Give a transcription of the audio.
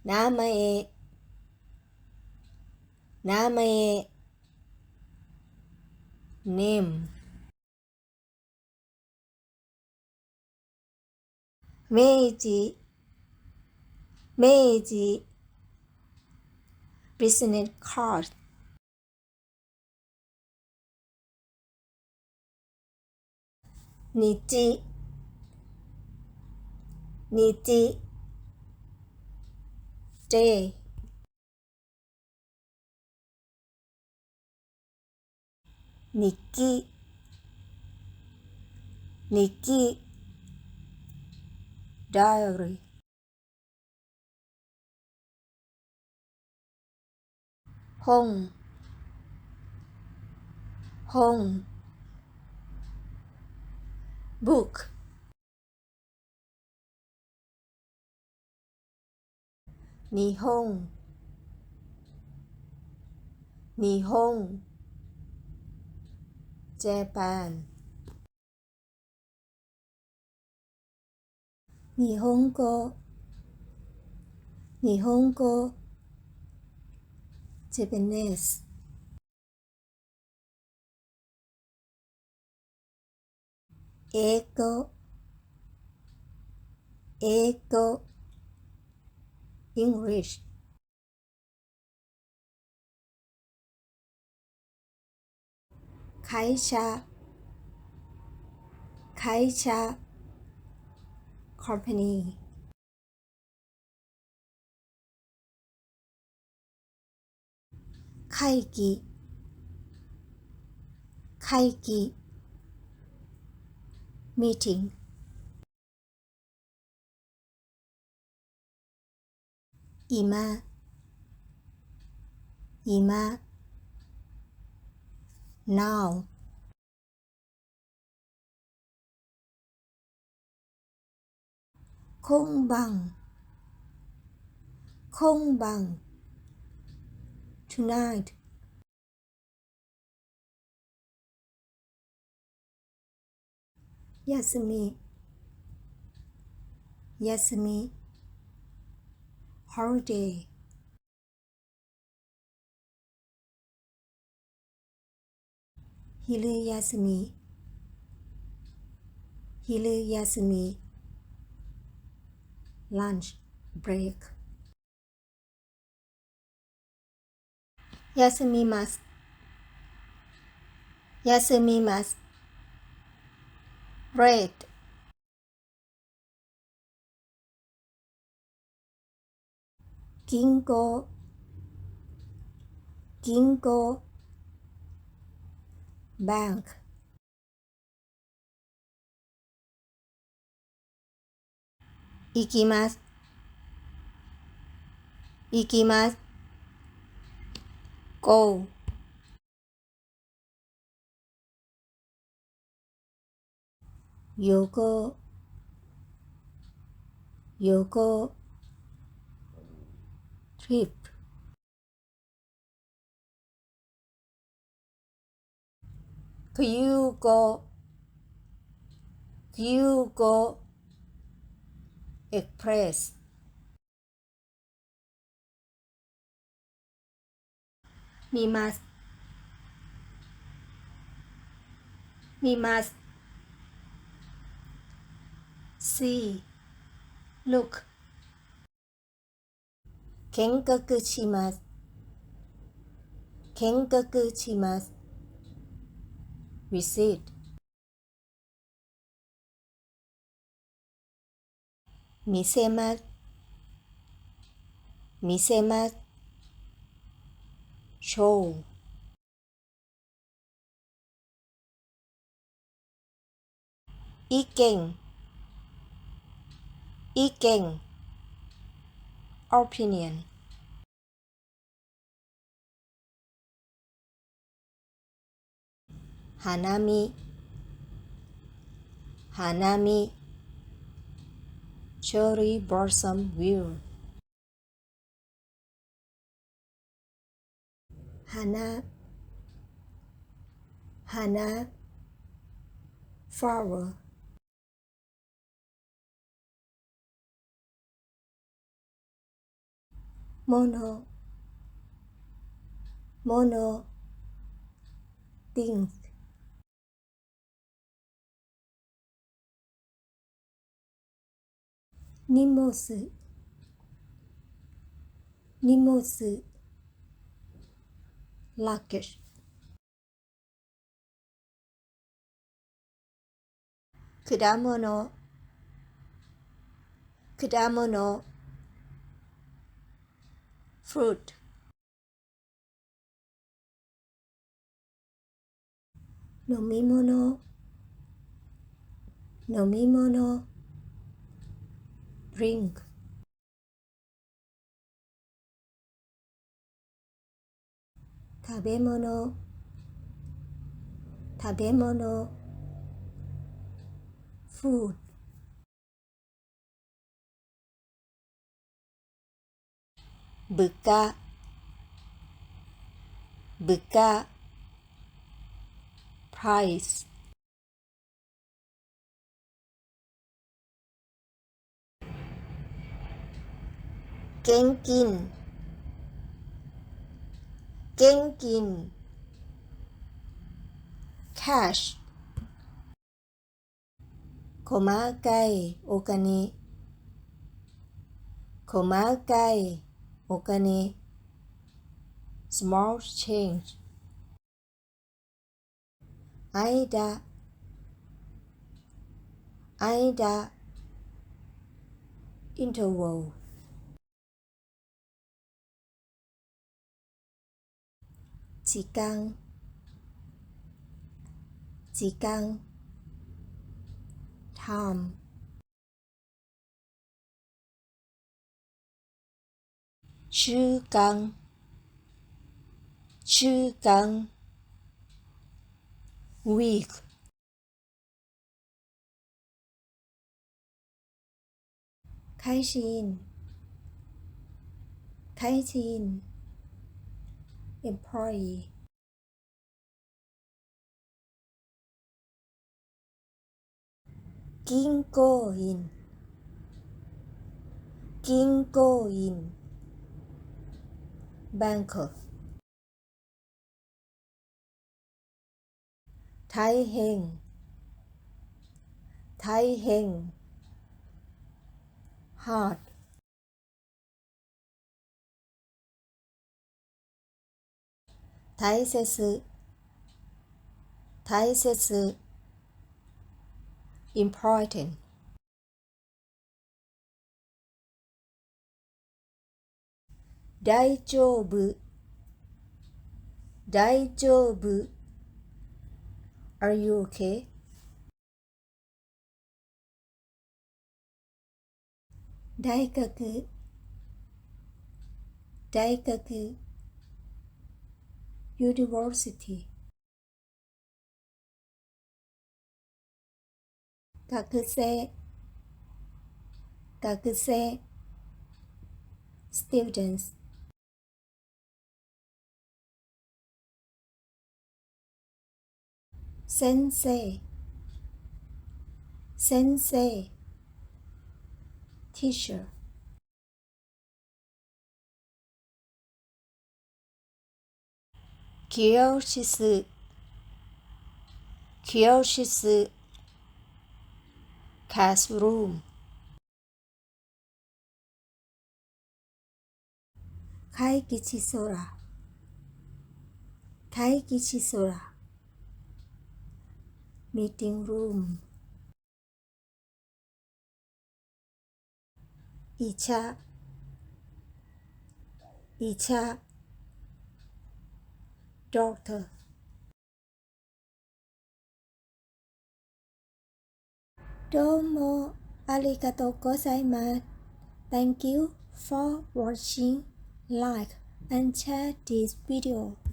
名前名前 name 明治明治 business card 日日 day 日記日記 diary 本本 book 日本日本 Japan 日本語日本語 Japanese 英語英語 English 会社会社 company 会議会議 meeting 今今 now 今晩今晩 tonight 休み休み holiday 昼休み昼休み lunch break 休みます休みます break 銀行銀行 bank 行きます行きます go 横横 trip 冬語冬語 express 見ます見ます see look 見学します見学します visit 見せます見せます show 意見意見 opinion 花見花見 cherry blossom view 花花 flower ものthings 荷物luggage 果物fruit 飲み物drink 食べ物food 物価price 現金cash 細かいお金small change 間interval 時間time 習慣week 会社員employee 銀行員banker 大変 hard 大切 important 大丈夫 Are you okay? 大学 University 学生 Students 先生 Teacher 教室 Classroom 会議室空 Meeting room 医者 Doctor どうもありがとうございます。Thank you for watching. Like and share this video.